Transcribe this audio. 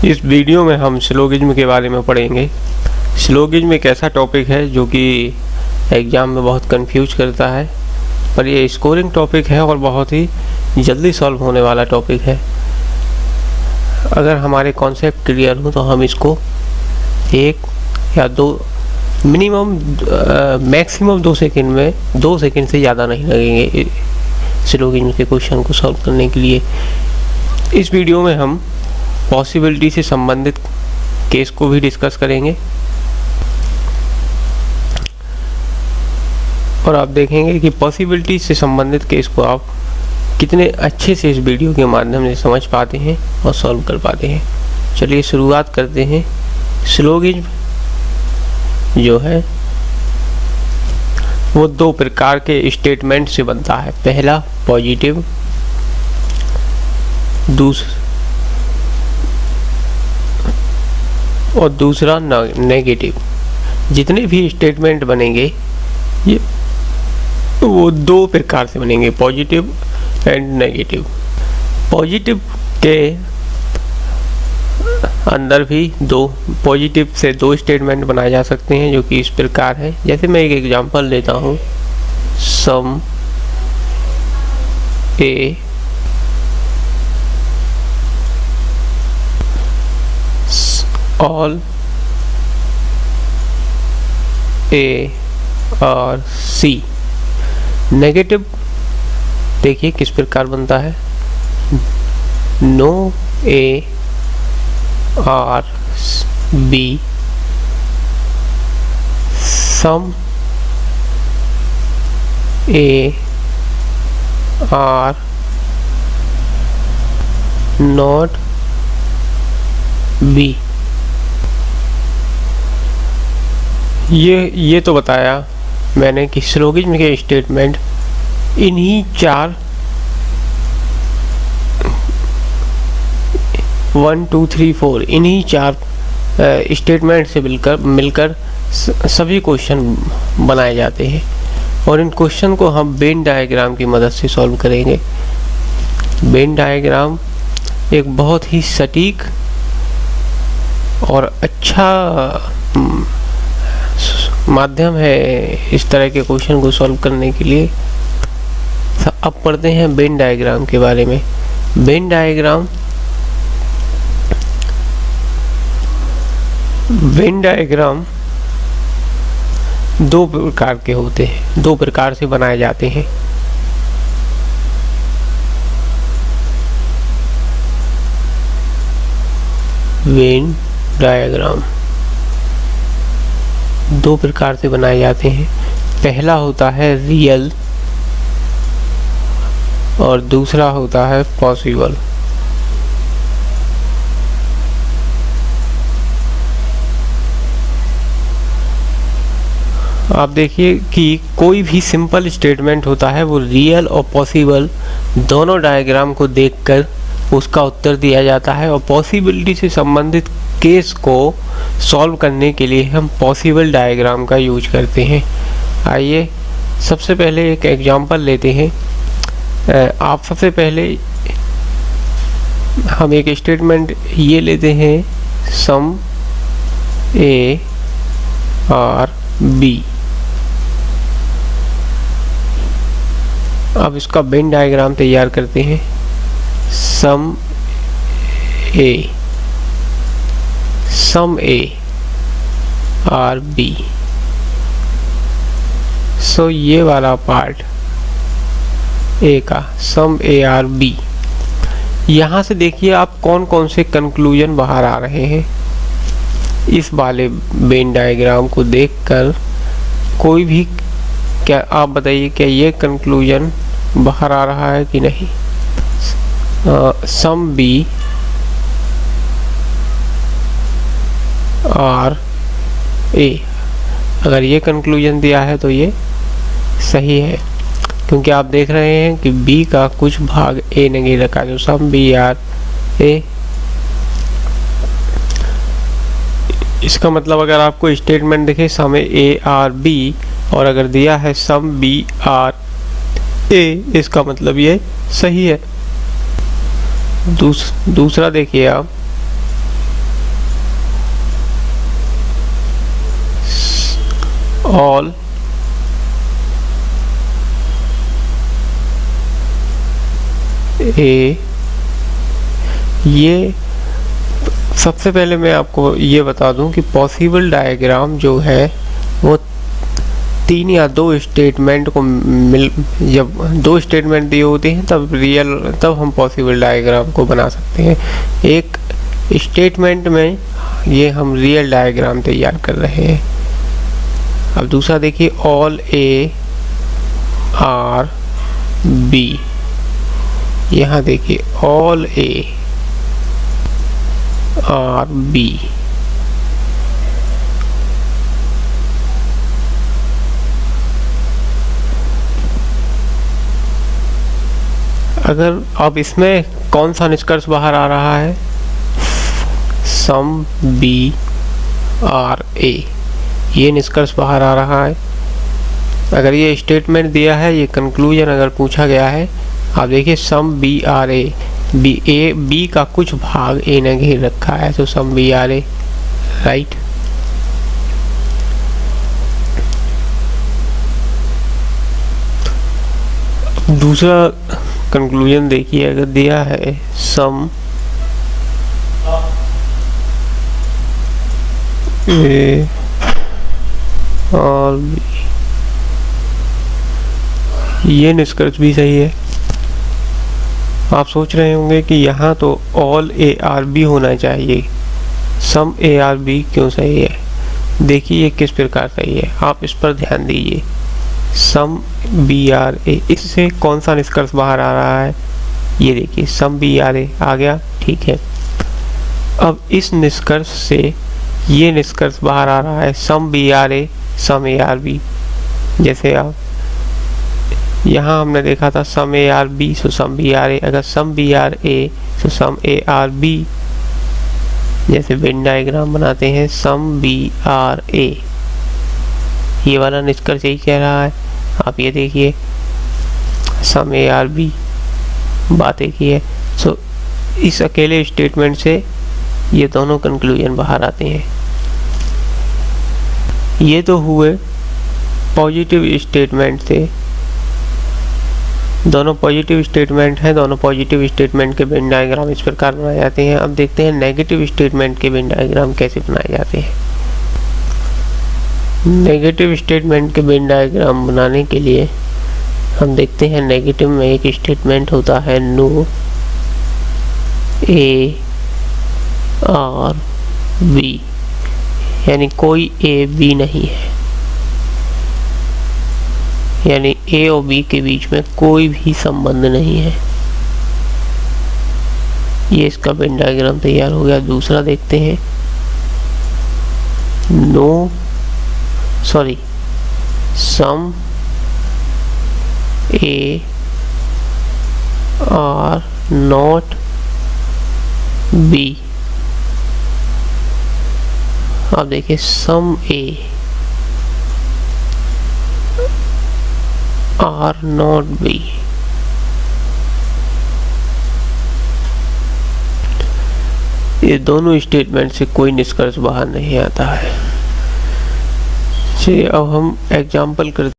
इस वीडियो में हम सिलोगिज्म के बारे में पढ़ेंगे। सिलोगिज्म एक ऐसा टॉपिक है जो कि एग्ज़ाम में बहुत कंफ्यूज करता है, पर ये स्कोरिंग टॉपिक है और बहुत ही जल्दी सॉल्व होने वाला टॉपिक है। अगर हमारे कॉन्सेप्ट क्लियर हो तो हम इसको एक या दो मिनिमम मैक्सिमम 2 सेकंड में 2 सेकंड से ज़्यादा नहीं लगेंगे सिलोगिज्म के क्वेश्चन को सॉल्व करने के लिए। इस वीडियो में हम पॉसिबिलिटी से संबंधित केस को भी डिस्कस करेंगे और आप देखेंगे कि पॉसिबिलिटी से संबंधित केस को आप कितने अच्छे से इस वीडियो के माध्यम से समझ पाते हैं और सॉल्व कर पाते हैं। चलिए शुरुआत करते हैं। सिलोगिज्म जो है वो 2 प्रकार के स्टेटमेंट से बनता है। पहला पॉजिटिव, और दूसरा नेगेटिव। जितने भी स्टेटमेंट बनेंगे ये वो 2 प्रकार से बनेंगे, पॉजिटिव एंड नेगेटिव। पॉजिटिव के अंदर भी पॉजिटिव से 2 स्टेटमेंट बनाए जा सकते हैं जो कि इस प्रकार है। जैसे मैं एक एग्जांपल लेता हूँ, सम ए ऑल ए और सी। नेगेटिव देखिए किस प्रकार बनता है, नो ए और बी, सम ए और नॉट बी। ये तो बताया मैंने कि सिलोगिज्म के स्टेटमेंट इन्हीं 4 1 2 3 4 इन्हीं 4 स्टेटमेंट से मिलकर सभी क्वेश्चन बनाए जाते हैं और इन क्वेश्चन को हम वेन डायग्राम की मदद से सॉल्व करेंगे। वेन डायग्राम एक बहुत ही सटीक और अच्छा माध्यम है इस तरह के क्वेश्चन को सॉल्व करने के लिए। अब पढ़ते हैं वेन डायग्राम के बारे में। वेन डायग्राम 2 प्रकार के होते हैं, 2 प्रकार से बनाए जाते हैं। वेन डायग्राम 2 प्रकार से बनाए जाते हैं। पहला होता है रियल और दूसरा होता है पॉसिबल। आप देखिए कि कोई भी सिंपल स्टेटमेंट होता है वो रियल और पॉसिबल दोनों डायग्राम को देखकर उसका उत्तर दिया जाता है और पॉसिबिलिटी से संबंधित केस को सॉल्व करने के लिए हम पॉसिबल डायग्राम का यूज करते हैं। आइए सबसे पहले एक एग्जांपल लेते हैं। आप सबसे पहले हम एक स्टेटमेंट ये लेते हैं, सम ए और बी। अब इसका वेन डायग्राम तैयार करते हैं। सम ए और बी। सो ये वाला पार्ट ए का सम ए और बी। यहाँ से देखिए आप कौन कौन से कंक्लूजन बाहर आ रहे हैं। इस वाले वेन डायग्राम को देखकर कोई भी, क्या आप बताइए, क्या ये कंक्लूजन बाहर आ रहा है कि नहीं? सम बी और ए, अगर ये कंक्लूजन दिया है तो ये सही है, क्योंकि आप देख रहे हैं कि बी का कुछ भाग ए ने घेर रखा है, तो सम बी आर ए। इसका मतलब अगर आपको स्टेटमेंट दिखे सम ए आर बी और अगर दिया है सम बी आर ए, इसका मतलब ये सही है। दूसरा देखिए आप, ऑल ए, ये सबसे पहले मैं आपको ये बता दूं कि पॉसिबल डायग्राम जो है वो 3 या 2 स्टेटमेंट को जब 2 स्टेटमेंट दिए होते हैं तब हम पॉसिबल डायग्राम को बना सकते हैं। एक स्टेटमेंट में ये हम रियल डायग्राम तैयार कर रहे हैं। अब दूसरा देखिए, ऑल ए आर बी, यहाँ देखिए ऑल ए आर बी, अगर अब इसमें कौन सा निष्कर्ष बाहर आ रहा है, सम बी आर ए, ये निष्कर्ष बाहर आ रहा है। अगर ये स्टेटमेंट दिया है, ये कंक्लूजन अगर पूछा गया है, आप देखिए some B are A, B का कुछ भाग ए ने घेर रखा है, तो some B are A, right. दूसरा कंक्लूजन देखिए, अगर दिया है सम ए और बी, ये निष्कर्ष भी सही है। आप सोच रहे होंगे कि यहाँ तो ऑल ए आर बी होना चाहिए, सम ए आर बी क्यों सही है? देखिए ये किस प्रकार सही है, आप इस पर ध्यान दीजिए। सम बी आर ए, इससे कौन सा निष्कर्ष बाहर आ रहा है, ये देखिए सम बी आर ए आ गया, ठीक है। अब इस निष्कर्ष से ये निष्कर्ष बाहर आ रहा है, some B are A some A are B. जैसे आप यहाँ हमने देखा था some A are B so some B are A, अगर some B are A so some A are B. जैसे वेन डायग्राम बनाते हैं, सम बी आर ए, ये वाला निष्कर्ष यही कह रहा है। आप ये देखिए सम ए आर बी बातें की है। सो इस अकेले स्टेटमेंट से ये दोनों कंक्लूजन बाहर आते हैं। ये तो हुए पॉजिटिव स्टेटमेंट से, दोनों पॉजिटिव स्टेटमेंट हैं, दोनों पॉजिटिव स्टेटमेंट के वेन डायग्राम इस प्रकार बनाए जाते हैं। अब देखते हैं नेगेटिव स्टेटमेंट के वेन डायग्राम कैसे बनाए जाते हैं। नेगेटिव स्टेटमेंट के वेन डायग्राम बनाने के लिए हम देखते हैं, नेगेटिव में एक स्टेटमेंट होता है नो ए आर बी, यानी कोई ए बी नहीं है, यानी ए और बी के बीच में कोई भी संबंध नहीं है। ये इसका वेन डायग्राम तैयार हो गया। दूसरा देखते हैं, सम ए आर नॉट बी। अब देखिए सम ए आर नॉट बी, ये दोनों स्टेटमेंट से कोई निष्कर्ष बाहर नहीं आता है। चलिए अब हम एग्जाम्पल करते